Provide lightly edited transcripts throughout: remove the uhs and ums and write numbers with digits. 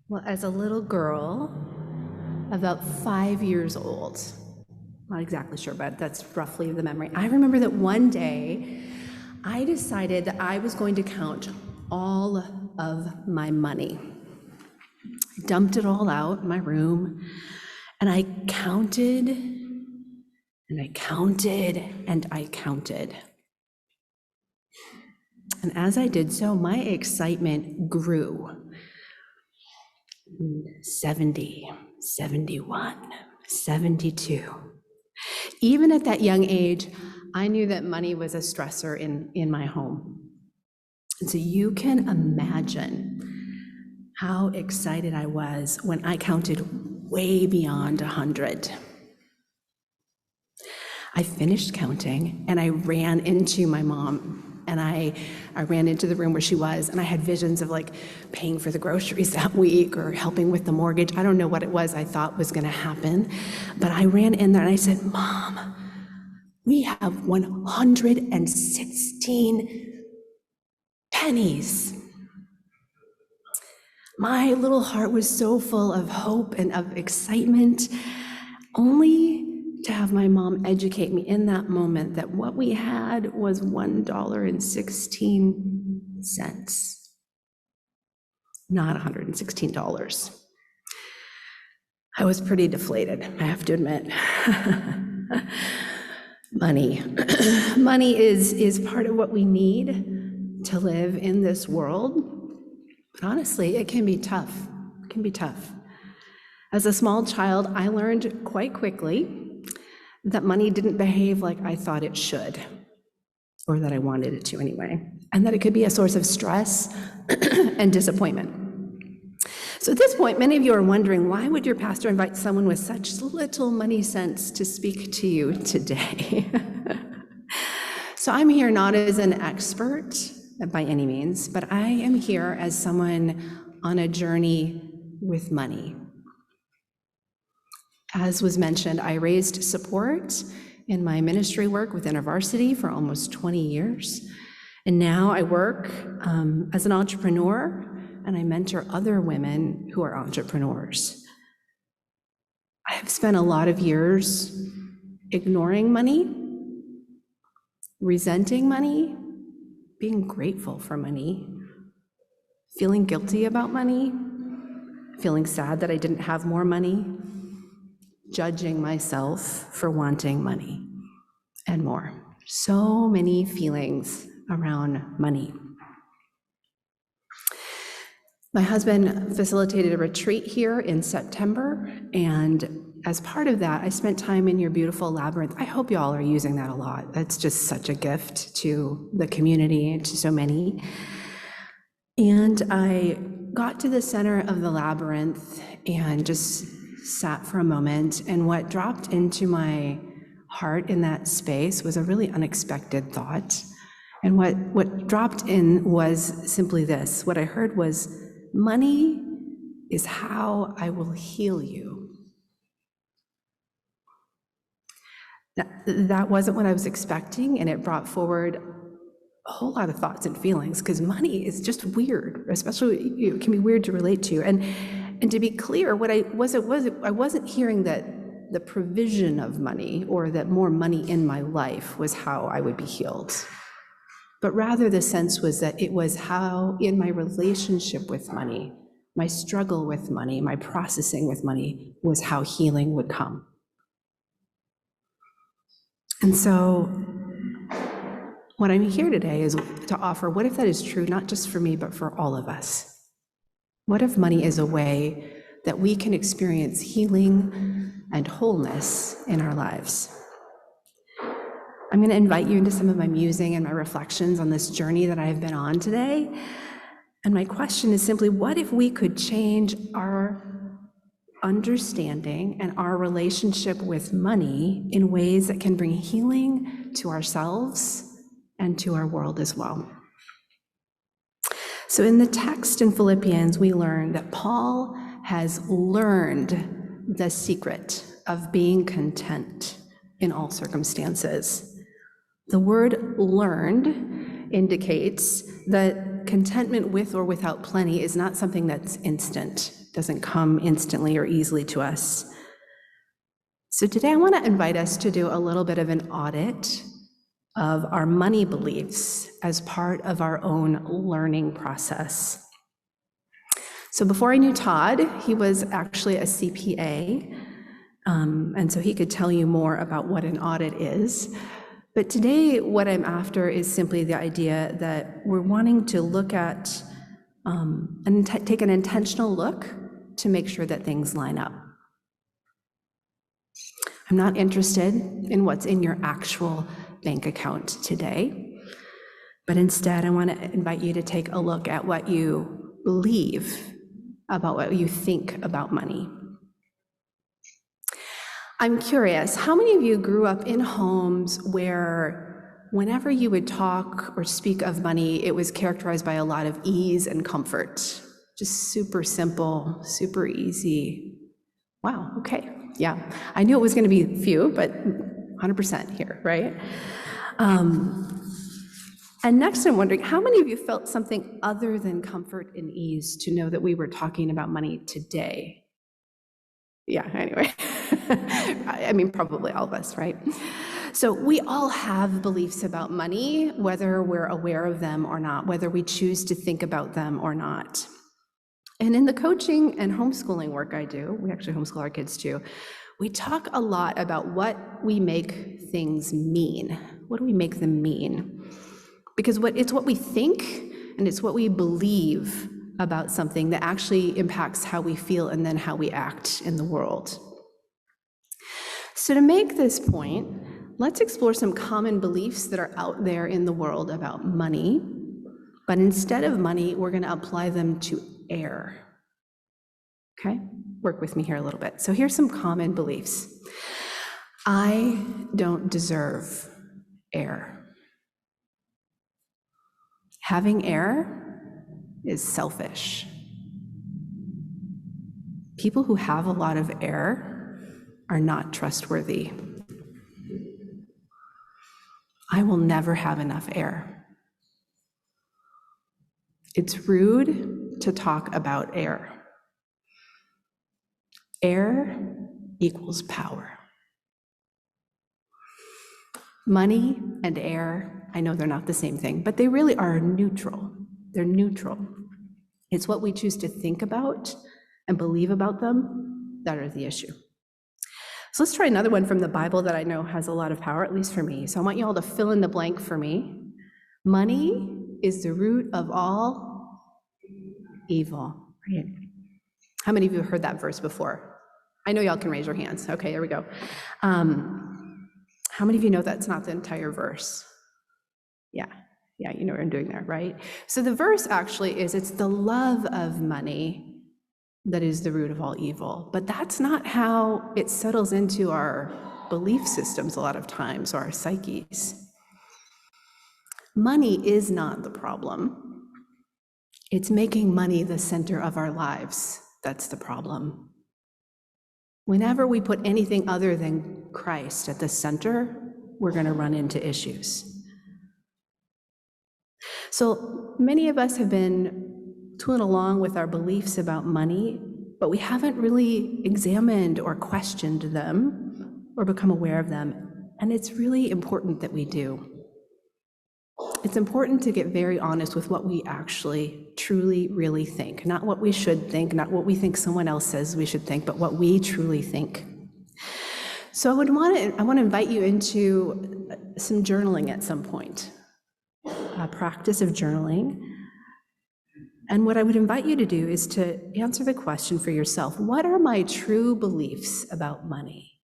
Well, as a little girl, about 5 years old, not exactly sure, but that's roughly the memory. I remember that one day I decided that I was going to count all of my money. I dumped it all out in my room, and I counted, and I counted, and I counted. And as I did so, my excitement grew. 70, 71, 72. Even at that young age, I knew that money was a stressor in my home. And so you can imagine how excited I was when I counted way beyond 100. I finished counting and I ran into my mom, and I ran into the room where she was, and I had visions of like paying for the groceries that week or helping with the mortgage. I don't know what it was I thought was gonna happen, but I ran in there and I said, "Mom, we have 116 pennies." My little heart was so full of hope and of excitement, only to have my mom educate me in that moment that what we had was $1.16, not $116. I was pretty deflated, I have to admit. Money. Money is part of what we need to live in this world. But honestly, it can be tough. It can be tough. As a small child, I learned quite quickly that money didn't behave like I thought it should, or that I wanted it to anyway, and that it could be a source of stress and disappointment. So at this point, many of you are wondering, why would your pastor invite someone with such little money sense to speak to you today? So I'm here not as an expert by any means, but I am here as someone on a journey with money. As was mentioned, I raised support in my ministry work with InterVarsity for almost 20 years. And now I work as an entrepreneur, and I mentor other women who are entrepreneurs. I have spent a lot of years ignoring money, resenting money, being grateful for money, feeling guilty about money, feeling sad that I didn't have more money, judging myself for wanting money, and more. So many feelings around money. My husband facilitated a retreat here in September, and as part of that, I spent time in your beautiful labyrinth. I hope y'all are using that a lot. That's just such a gift to the community and to so many. And I got to the center of the labyrinth and just sat for a moment, and what dropped into my heart in that space was a really unexpected thought. And what dropped in was simply this. What I heard was, money is how I will heal you. That wasn't what I was expecting, and it brought forward a whole lot of thoughts and feelings, because money is just weird, especially it can be weird to relate to. And to be clear, what I wasn't hearing that the provision of money or that more money in my life was how I would be healed. But rather the sense was that it was how in my relationship with money, my struggle with money, my processing with money was how healing would come. And so what I'm here today is to offer, what if that is true, not just for me, but for all of us? What if money is a way that we can experience healing and wholeness in our lives? I'm going to invite you into some of my musing and my reflections on this journey that I've been on today. And my question is simply, what if we could change our understanding and our relationship with money in ways that can bring healing to ourselves and to our world as well? So in the text in Philippians, we learn that Paul has learned the secret of being content in all circumstances. The word learned indicates that that contentment with or without plenty is not something that's instant, doesn't come instantly or easily to us. So today I want to invite us to do a little bit of an audit of our money beliefs as part of our own learning process. So before I knew Todd, he was actually a CPA, and so he could tell you more about what an audit is. But today, what I'm after is simply the idea that we're wanting to look at and take an intentional look to make sure that things line up. I'm not interested in what's in your actual bank account today, but instead I want to invite you to take a look at what you believe about what you think about money. I'm curious, how many of you grew up in homes where whenever you would talk or speak of money, it was characterized by a lot of ease and comfort? Just super simple, super easy. Wow, okay, yeah. I knew it was going to be few, but 100% here, right? And next I'm wondering, how many of you felt something other than comfort and ease to know that we were talking about money today? Yeah, anyway. I mean, probably all of us, right? So we all have beliefs about money, whether we're aware of them or not, whether we choose to think about them or not. And in the coaching and homeschooling work I do, we actually homeschool our kids too, we talk a lot about what we make things mean. What do we make them mean? Because it's what we think and it's what we believe about something that actually impacts how we feel and then how we act in the world. So to make this point, let's explore some common beliefs that are out there in the world about money, but instead of money, we're going to apply them to air. Okay? Work with me here a little bit. So here's some common beliefs. I don't deserve air. Having air is selfish. People who have a lot of air are not trustworthy. I will never have enough air. It's rude to talk about air. Air equals power. Money and air, I know they're not the same thing, but they really are neutral. They're neutral. It's what we choose to think about and believe about them that are the issue. So let's try another one from the Bible that I know has a lot of power, at least for me. So I want you all to fill in the blank for me. Money is the root of all evil. Right? How many of you have heard that verse before? I know y'all can raise your hands. Okay, here we go. How many of you know that's not the entire verse? Yeah, you know what I'm doing there, right? So the verse actually is, it's the love of money that is the root of all evil. But that's not how it settles into our belief systems a lot of times, or our psyches. Money is not the problem. It's making money the center of our lives that's the problem. Whenever we put anything other than Christ at the center, we're going to run into issues. So many of us have been tooling along with our beliefs about money, but we haven't really examined or questioned them or become aware of them. And it's really important that we do. It's important to get very honest with what we actually, truly, really think. Not what we should think, not what we think someone else says we should think, but what we truly think. So I want to invite you into some journaling at some point, a practice of journaling. And what I would invite you to do is to answer the question for yourself: what are my true beliefs about money?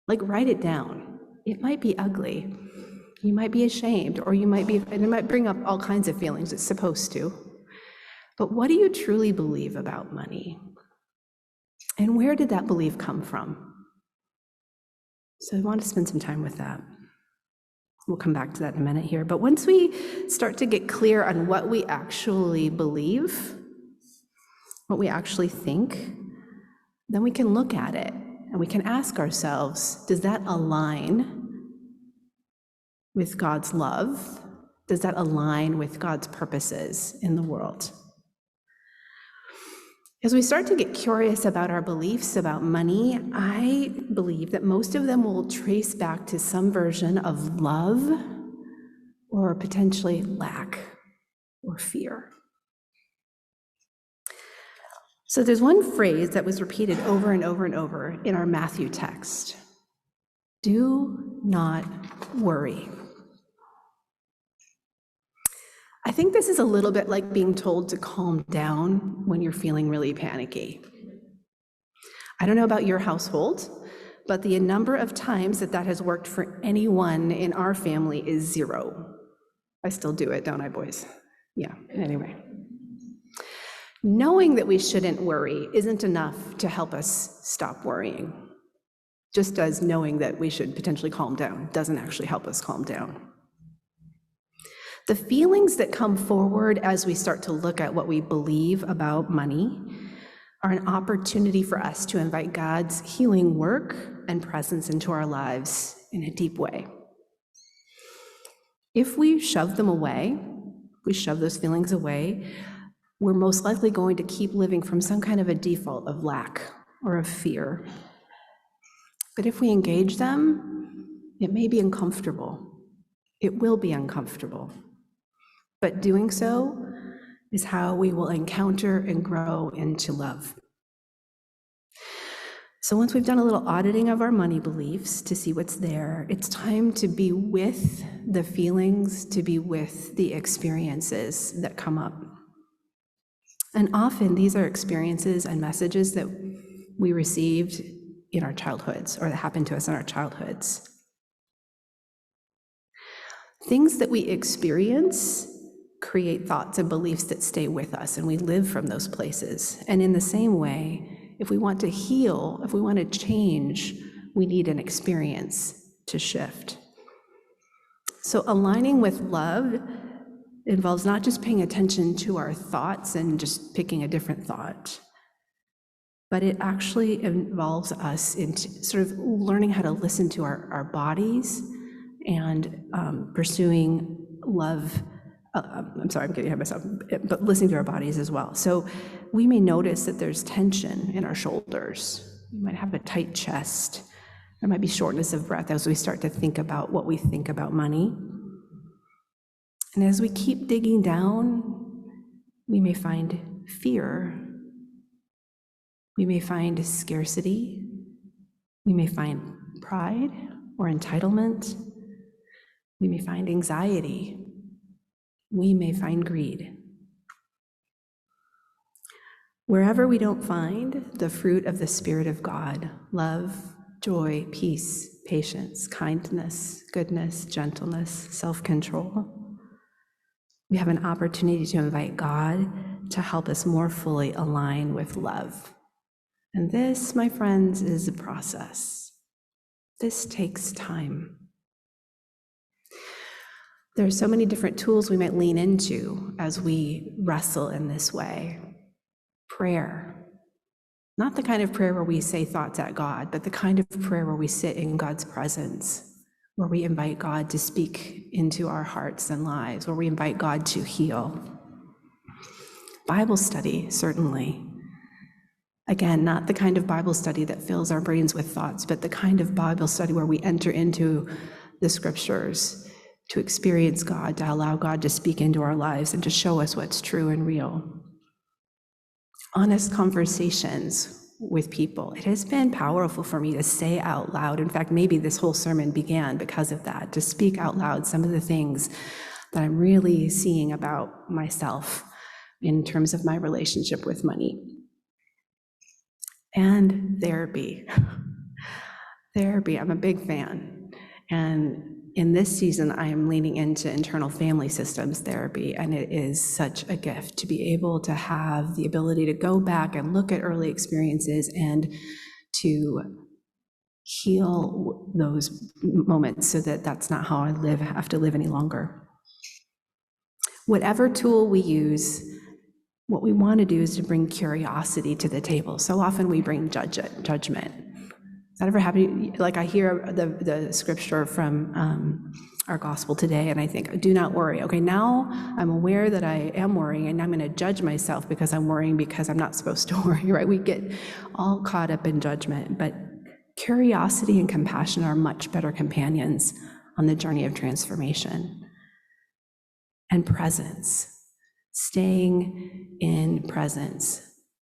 Like, write it down. It might be ugly. You might be ashamed, or and it might bring up all kinds of feelings. It's supposed to. But what do you truly believe about money? And where did that belief come from? So I want to spend some time with that. We'll come back to that in a minute here. But once we start to get clear on what we actually believe, what we actually think, then we can look at it and we can ask ourselves, does that align with God's love Does that align with God's purposes in the world? As we start to get curious about our beliefs about money, I believe that most of them will trace back to some version of love or potentially lack or fear. So there's one phrase that was repeated over and over and over in our Matthew text. Do not worry. I think this is a little bit like being told to calm down when you're feeling really panicky. I don't know about your household, but the number of times that has worked for anyone in our family is 0. I still do it, don't I, boys? Yeah, anyway. Knowing that we shouldn't worry isn't enough to help us stop worrying, just as knowing that we should potentially calm down doesn't actually help us calm down. The feelings that come forward as we start to look at what we believe about money are an opportunity for us to invite God's healing work and presence into our lives in a deep way. If we shove them away, we shove those feelings away, we're most likely going to keep living from some kind of a default of lack or of fear. But if we engage them, it may be uncomfortable. It will be uncomfortable. But doing so is how we will encounter and grow into love. So once we've done a little auditing of our money beliefs to see what's there, it's time to be with the feelings, to be with the experiences that come up. And often these are experiences and messages that we received in our childhoods or that happened to us in our childhoods. Things that we experience create thoughts and beliefs that stay with us, and we live from those places. And in the same way, if we want to heal, if we want to change, we need an experience to shift. So aligning with love involves not just paying attention to our thoughts and just picking a different thought, but it actually involves us into sort of learning how to listen to our bodies and pursuing love. I'm sorry, I'm getting ahead of myself, but listening to our bodies as well. So we may notice that there's tension in our shoulders. We might have a tight chest. There might be shortness of breath as we start to think about what we think about money. And as we keep digging down, we may find fear. We may find scarcity. We may find pride or entitlement. We may find anxiety. We may find greed. Wherever we don't find the fruit of the Spirit of God, love, joy, peace, patience, kindness, goodness, gentleness, self-control, we have an opportunity to invite God to help us more fully align with love. And this, my friends, is a process. This takes time. There are so many different tools we might lean into as we wrestle in this way. Prayer. Not the kind of prayer where we say thoughts at God, but the kind of prayer where we sit in God's presence, where we invite God to speak into our hearts and lives, where we invite God to heal. Bible study, certainly. Again, not the kind of Bible study that fills our brains with thoughts, but the kind of Bible study where we enter into the scriptures to experience God, to allow God to speak into our lives and to show us what's true and real. Honest conversations with people. It has been powerful for me to say out loud. In fact, maybe this whole sermon began because of that, to speak out loud some of the things that I'm really seeing about myself in terms of my relationship with money. And therapy. Therapy, I'm a big fan. And in this season, I am leaning into internal family systems therapy, and it is such a gift to be able to have the ability to go back and look at early experiences and to heal those moments so that that's not how I have to live any longer. Whatever tool we use, what we want to do is to bring curiosity to the table. So often we bring judgment. That ever happened? Like I hear the scripture from our gospel today, and I think, do not worry. Okay, now I'm aware that I am worrying, and I'm going to judge myself because I'm worrying because I'm not supposed to worry, right? We get all caught up in judgment, but curiosity and compassion are much better companions on the journey of transformation. And presence, staying in presence,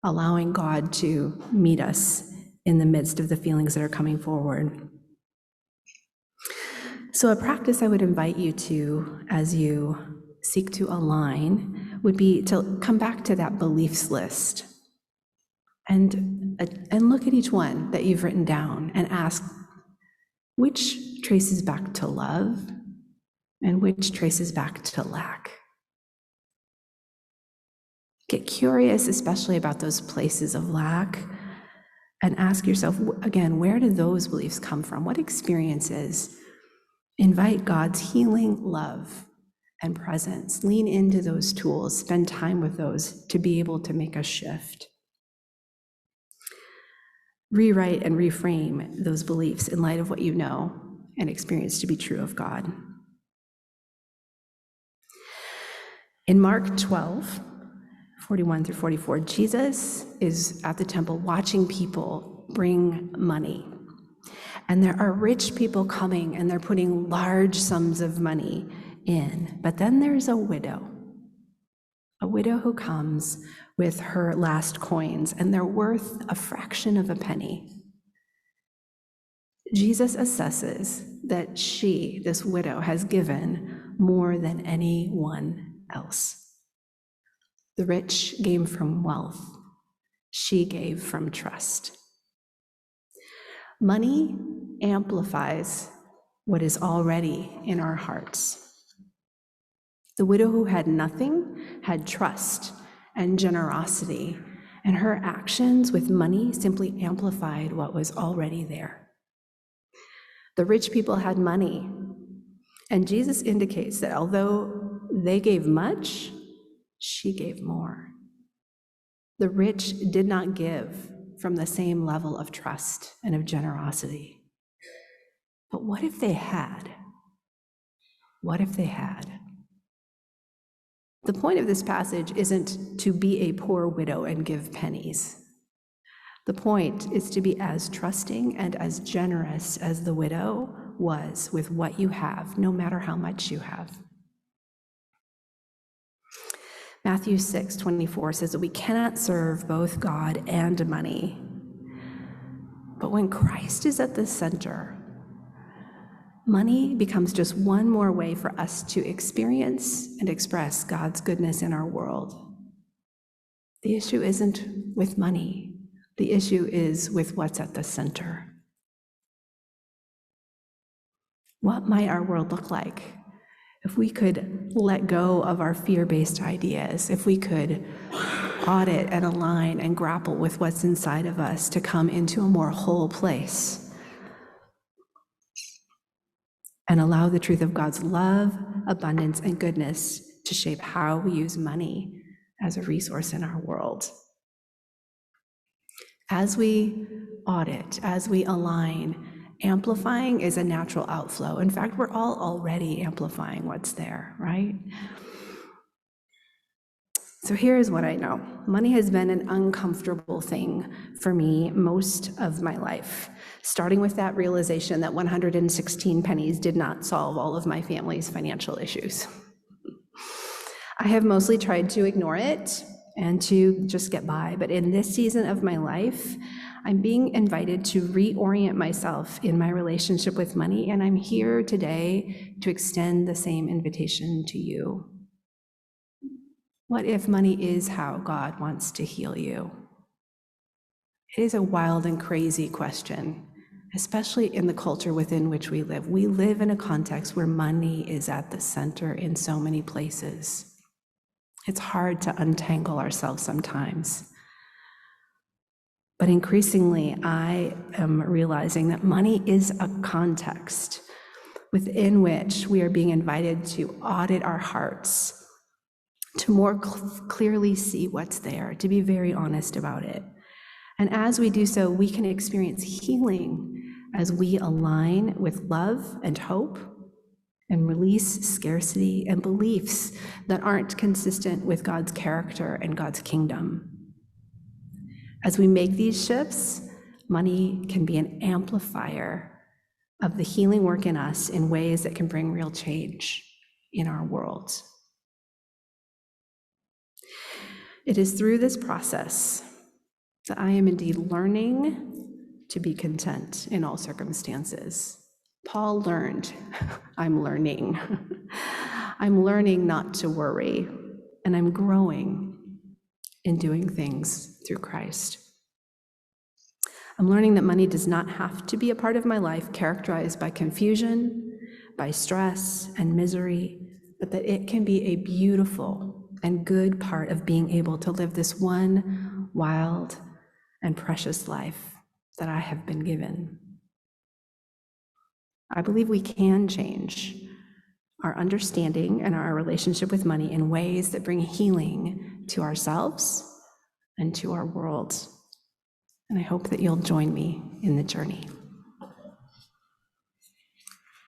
allowing God to meet us in the midst of the feelings that are coming forward. So a practice I would invite you to as you seek to align would be to come back to that beliefs list and look at each one that you've written down and ask which traces back to love and which traces back to lack. Get curious, especially about those places of lack, and ask yourself, again, where do those beliefs come from? What experiences? Invite God's healing love and presence. Lean into those tools, spend time with those to be able to make a shift. Rewrite and reframe those beliefs in light of what you know and experience to be true of God. In Mark 12, 41 through 44, Jesus is at the temple watching people bring money. And there are rich people coming and they're putting large sums of money in. But then there's a widow who comes with her last coins, and they're worth a fraction of a penny. Jesus assesses that she, this widow, has given more than anyone else. The rich gave from wealth. She gave from trust. Money amplifies what is already in our hearts. The widow who had nothing had trust and generosity, and her actions with money simply amplified what was already there. The rich people had money, and Jesus indicates that although they gave much, she gave more. The rich did not give from the same level of trust and of generosity. But what if they had? What if they had? The point of this passage isn't to be a poor widow and give pennies. The point is to be as trusting and as generous as the widow was with what you have, no matter how much you have. Matthew 6:24 says that we cannot serve both God and money. But when Christ is at the center, money becomes just one more way for us to experience and express God's goodness in our world. The issue isn't with money. The issue is with what's at the center. What might our world look like if we could let go of our fear-based ideas, if we could audit and align and grapple with what's inside of us to come into a more whole place and allow the truth of God's love, abundance, and goodness to shape how we use money as a resource in our world. As we audit, as we align, amplifying is a natural outflow. In fact, we're all already amplifying what's there, right? So here's what I know. Money has been an uncomfortable thing for me most of my life, starting with that realization that 116 pennies did not solve all of my family's financial issues. I have mostly tried to ignore it and to just get by, but in this season of my life, I'm being invited to reorient myself in my relationship with money, and I'm here today to extend the same invitation to you. What if money is how God wants to heal you? It is a wild and crazy question, especially in the culture within which we live. We live in a context where money is at the center in so many places. It's hard to untangle ourselves sometimes. But increasingly, I am realizing that money is a context within which we are being invited to audit our hearts, to more clearly see what's there, to be very honest about it. And as we do so, we can experience healing as we align with love and hope and release scarcity and beliefs that aren't consistent with God's character and God's kingdom. As we make these shifts, money can be an amplifier of the healing work in us in ways that can bring real change in our world. It is through this process that I am indeed learning to be content in all circumstances. Paul learned, I'm learning. I'm learning not to worry, and I'm growing in doing things through Christ. I'm learning that money does not have to be a part of my life characterized by confusion, by stress and misery, but that it can be a beautiful and good part of being able to live this one wild and precious life that I have been given. I believe we can change our understanding and our relationship with money in ways that bring healing to ourselves and to our world. And I hope that you'll join me in the journey.